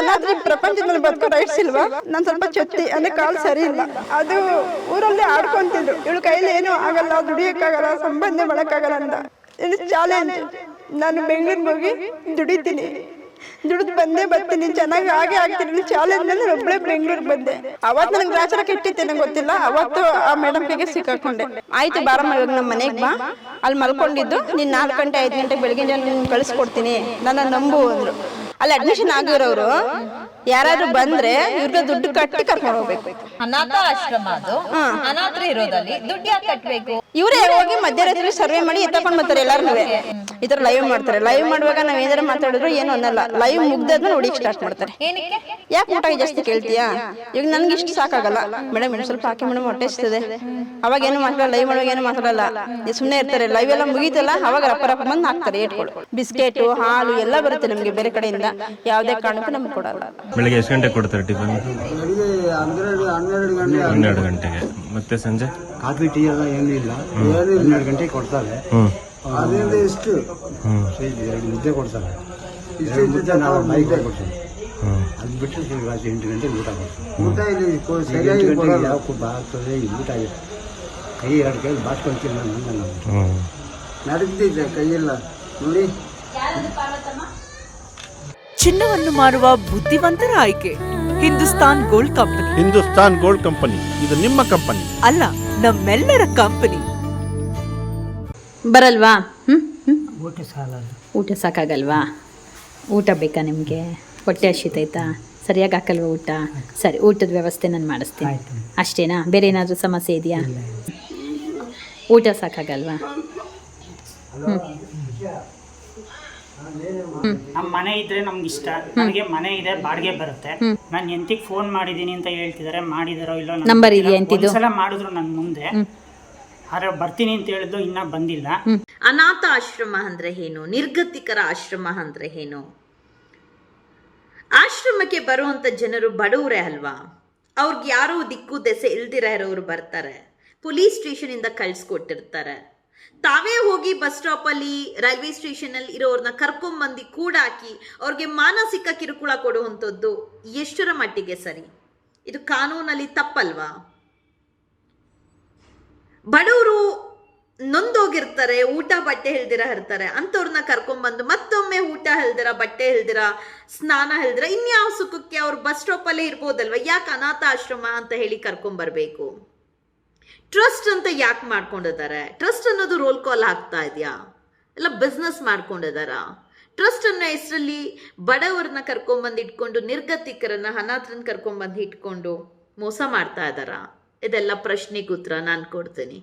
ಅನಾಥರಿ ಪ್ರಪಂಚದ ಮೇಲೆ ಬದುಕೋ ರೈಟ್ಸ್ ಇಲ್ವಾ? ನಾನ್ ಸ್ವಲ್ಪ ಚತ್ತಿ ಅಂದ್ರೆ ಕಾಲ್ ಸರಿ ಇಲ್ಲ, ಅದು ಊರಲ್ಲಿ ಆಡ್ಕೊಂತಿದ್ರು, ಇವಳು ಕೈಲಿ ಏನು ಆಗಲ್ಲ, ದುಡಿಯಕ್ಕಾಗಲ್ಲ, ಸಂಪಾದನೆ ಮಾಡಕ್ಕಾಗಲ್ಲ ಅಂತ. ಇದು ಚಾಲೆಂಜ್. ನಾನು ಬೆಂಗಳೂರಿಗೆ ಹೋಗಿ ದುಡಿತೀನಿ, ದುಡಿದು ಬಂದೇ ಬರ್ತೀನಿ, ಚೆನ್ನಾಗಿ ಹಾಗೆ ಆಗ್ತೀನಿ ಚಾಲೆಂಜ್ ಅಂದ್ರೆ ಒಬ್ಬಳೆ ಬೆಂಗಳೂರಿಗೆ ಬಂದೆ. ಅವತ್ತು ನನಗೆ ಗ್ರಾಚಾರ ಕೆಟ್ಟಿತ್ತೆ, ನಂಗೆ ಗೊತ್ತಿಲ್ಲ. ಅವತ್ತು ಆ ಮೇಡಮ್ ಕೈಗೆ ಸಿಕ್ಕಾಕೊಂಡೆ. ಆಯ್ತು ಬಾರಮ್ಮ ಇವಾಗ ನಮ್ಮ ಮನೆಗೆ ಬಾ, ಅಲ್ಲಿ ಮಲ್ಕೊಂಡಿದ್ದು ನೀನ್ 4 ಗಂಟೆ 5 ಗಂಟೆಗೆ ಬೆಳಗ್ಗೆ ನಾನು ಕಳಿಸ್ಕೊಡ್ತೀನಿ, ನನ್ನ ನಂಬು ಅಂದ್ರು. ಅಲ್ಲಿ ಅಡ್ಮಿಷನ್ ಆಗಿರೋರು ಯಾರಾದ್ರೂ ಬಂದ್ರೆ ಇವ್ರಿಗೆ ದುಡ್ಡು ಕಟ್ಟಿ ಕರ್ಕೊಂಡು ಹೋಗ್ಬೇಕು. ಅನಾಥ ಆಶ್ರಮ ಅದು, ಅನಾಥರು ಇರೋದಲ್ಲಿ ದುಡ್ಡು ಯಾಕೆ ಕಟ್ಬೇಕು? ಇವರೇ ಹೋಗಿ ಮಧ್ಯರಾತ್ರಿ ಸರ್ವೆ ಮಾಡಿ ಎತ್ತಕೊಂಡ್ ಬರ್ತಾರೆ. ಎಲ್ಲಾರು ಈ ತರ ಲೈವ್ ಮಾಡ್ತಾರೆ. ಲೈವ್ ಮಾಡುವಾಗ ನಾವ್ ಏನಾರ ಮಾತಾಡಿದ್ರು ಏನು ಅನ್ನಲ್ಲ, ಲೈವ್ ಮುಗ್ದಾದ್ಮೇಲೆ ನೋಡಿಕ್ ಸ್ಟಾರ್ಟ್ ಮಾಡ್ತಾರೆ. ಯಾಕೆ ಊಟ ಜಾಸ್ತಿ ಕೇಳ್ತೀಯಾ? ಈಗ ನನ್ಗೆ ಇಷ್ಟು ಸಾಕಾಗಲ್ಲ ಮೇಡಮ್, ಇನ್ನು ಸ್ವಲ್ಪ ಹಾಕಿ ಮೇಡಮ್ ಹೊಟ್ಟೆ ಇರ್ತದೆ. ಅವಾಗ ಏನು ಮಾತಾಡಲ್ಲ, ಲೈವ್ ಮಾಡುವಾಗ ಏನು ಮಾತಾಡಲ್ಲ, ಸುಮ್ಮನೆ ಇರ್ತಾರೆ. ಲೈವ್ ಎಲ್ಲ ಮುಗೀತಲ್ಲ, ಅವಾಗ ರಪ್ಪ ಬಂದು ಹಾಕ್ತಾರೆ ಏಟ್ಗಳು. ಬಿಸ್ಕೆಟ್ ಹಾಲು ಎಲ್ಲ ಬರುತ್ತೆ ನಮ್ಗೆ ಬೇರೆ ಕಡೆಯಿಂದ, ಯಾವ್ದೇ ಕಾರಣಕ್ಕೂ ನಮ್ಗೆ ಕೊಡಲ್ಲ. ಬೆಳಿಗ್ಗೆ ಎಷ್ಟು ಗಂಟೆಗೆ ಕೊಡ್ತಾರೆ ಟಿಫನ್? 12 ಗಂಟೆಗೆ. ಮತ್ತೆ ಸಂಜೆ ಕಾಫಿ ಟೀ ಎಲ್ಲ ಏನಿಲ್ಲ, 12 ಗಂಟೆಗೆ ಕೊಡ್ತಾರೆ. ಅದರಿಂದ ಇಷ್ಟು ಮುದ್ದೆ ಕೊಡ್ತಾರೆ, ಇಷ್ಟು ನಾವು ಮೈಗೆ ಕೊಡ್ತೀವಿ. ಅದು ಬಿಟ್ಟರೆ ರಾತ್ರಿ 8 ಗಂಟೆಗೆ ಊಟ ಕೊಡ್ತೀವಿ. ಊಟ ಇಲ್ಲಿ ಸರಿಯಾಗಿ ಯಾವ ಬಾಗ್ತದೆ, ಊಟ ಆಗಿದೆ. ಕೈ 2 ಕೈ ಬಾಸ್ಕೊಳ್ತೀವಿ. ನಾವು ನಡೆದಿದ್ದೆ ಕೈಯೆಲ್ಲ ನೋಡಿ. ಚಿನ್ನವನ್ನು ಮಾರುವ ಬುದ್ಧಿವಂತರ ಆಯ್ಕೆ Hindustan gold company. Hindustan gold company ಇದು ನಿಮ್ಮ ಕಂಪನಿ ಅಲ್ಲ, ನಮ್ಮೆಲ್ಲರ ಕಂಪನಿ. ಬರಲ್ವಾ? ಊಟ ಸಾಕಾಗಲ್ವಾ? ಊಟ ಬೇಕಾ ನಿಮಗೆ? ಹೊಟ್ಟೆ ಹಸಿತೈತಾ? ಸರಿಯಾಗಿ ಹಾಕಲ್ವಾ ಊಟ? ಸರಿ, ಊಟದ ವ್ಯವಸ್ಥೆ ನಾನು ಮಾಡಿಸ್ತೀನಿ. ಅಷ್ಟೇನಾ? ಬೇರೆ ಏನಾದರೂ ಸಮಸ್ಯೆ ಇದೆಯಾ? ಊಟ ಸಾಕಾಗಲ್ವಾ? ನಮ್ಮ ಮನೆ ಇದ್ರೆ ನಮ್ಗೆ ಇಷ್ಟ. ನನಗೆ ಮನೆ ಇದೆ, ಬಾಡಿಗೆ ಬರುತ್ತೆ. ನಾನು ಎಂತಿಗೆ ಫೋನ್ ಮಾಡಿದೀನಿ ಅಂತ ಹೇಳ್ತಿದಾರೆ, ಮಾಡಿದಾರೋ ಇಲ್ಲೋ ನಂಬರ್ ಇದೆಯಾ? ಒಂದ್ಸಲ ಮಾಡಿದ್ರು ನನ್ ಮುಂದೆ, ಆದ್ರೆ ಬರ್ತೀನಿ ಅಂತ ಹೇಳಿದ್ರು, ಇನ್ನ ಬಂದಿಲ್ಲ. ಅನಾಥ ಆಶ್ರಮ ಅಂದ್ರೆ ಏನು? ನಿರ್ಗತಿಕರ ಆಶ್ರಮ ಅಂದ್ರೆ ಏನು? ಆಶ್ರಮಕ್ಕೆ ಬರುವಂತ ಜನರು ಬಡವರೇ ಅಲ್ವಾ? ಅವ್ರಿಗೆ ಯಾರೋ ದಿಕ್ಕು ದೆಸೆ ಇಲ್ದಿರ ಇರೋರು ಬರ್ತಾರೆ, ಪೊಲೀಸ್ ಸ್ಟೇಷನ್ ಇಂದ ಕಳ್ಸಿಕೊಟ್ಟಿರ್ತಾರೆ. ತಾವೇ ಹೋಗಿ ಬಸ್ ಸ್ಟಾಪ್ ಅಲ್ಲಿ, ರೈಲ್ವೆ ಸ್ಟೇಷನ್ ಅಲ್ಲಿ ಇರೋರ್ನ ಕರ್ಕೊಂಬಂದು ಕೂಡಾಕಿ ಅವ್ರಿಗೆ ಮಾನಸಿಕ ಕಿರುಕುಳ ಕೊಡುವಂಥದ್ದು ಎಷ್ಟರ ಮಟ್ಟಿಗೆ ಸರಿ? ಇದು ಕಾನೂನಲ್ಲಿ ತಪ್ಪಲ್ವಾ? ಬಡವರು ನೊಂದೋಗಿರ್ತಾರೆ, ಊಟ ಬಟ್ಟೆ ಇಲ್ದಿರ ಇರ್ತಾರೆ, ಅಂಥವ್ರನ್ನ ಕರ್ಕೊಂಬಂದು ಮತ್ತೊಮ್ಮೆ ಊಟ ಇಲ್ದಿರ, ಬಟ್ಟೆ ಇಲ್ದಿರ, ಸ್ನಾನ ಇಲ್ದಿರ, ಇನ್ಯಾವ ಸುಖಕ್ಕೆ ಅವ್ರು ಬಸ್ ಸ್ಟಾಪ್ ಅಲ್ಲೇ ಇರ್ಬೋದಲ್ವ? ಯಾಕೆ ಅನಾಥ ಆಶ್ರಮ ಅಂತ ಹೇಳಿ ಕರ್ಕೊಂಬರ್ಬೇಕು? ಟ್ರಸ್ಟ್ ಅಂತ ಯಾಕೆ ಮಾಡ್ಕೊಂಡಿದ್ದಾರೆ? ಟ್ರಸ್ಟ್ ಅನ್ನೋದು ರೋಲ್ ಕಾಲ್ ಆಗ್ತಾ ಇದೆಯಾ? ಎಲ್ಲ ಬಿಸ್ನೆಸ್ ಮಾಡ್ಕೊಂಡಿದಾರ? ಟ್ರಸ್ಟ್ ಅನ್ನೋ ಹೆಸರಲ್ಲಿ ಬಡವರನ್ನ ಕರ್ಕೊಂಬಂದು ಇಟ್ಕೊಂಡು, ನಿರ್ಗತಿಕರನ್ನ, ಅನಾಥರನ್ನ ಕರ್ಕೊಂಬಂದು ಇಟ್ಕೊಂಡು ಮೋಸ ಮಾಡ್ತಾ ಇದ್ದಾರಾ? ಇದೆಲ್ಲ ಪ್ರಶ್ನೆಗೆ ಉತ್ತರ ನಾನು ಕೊಡ್ತೀನಿ.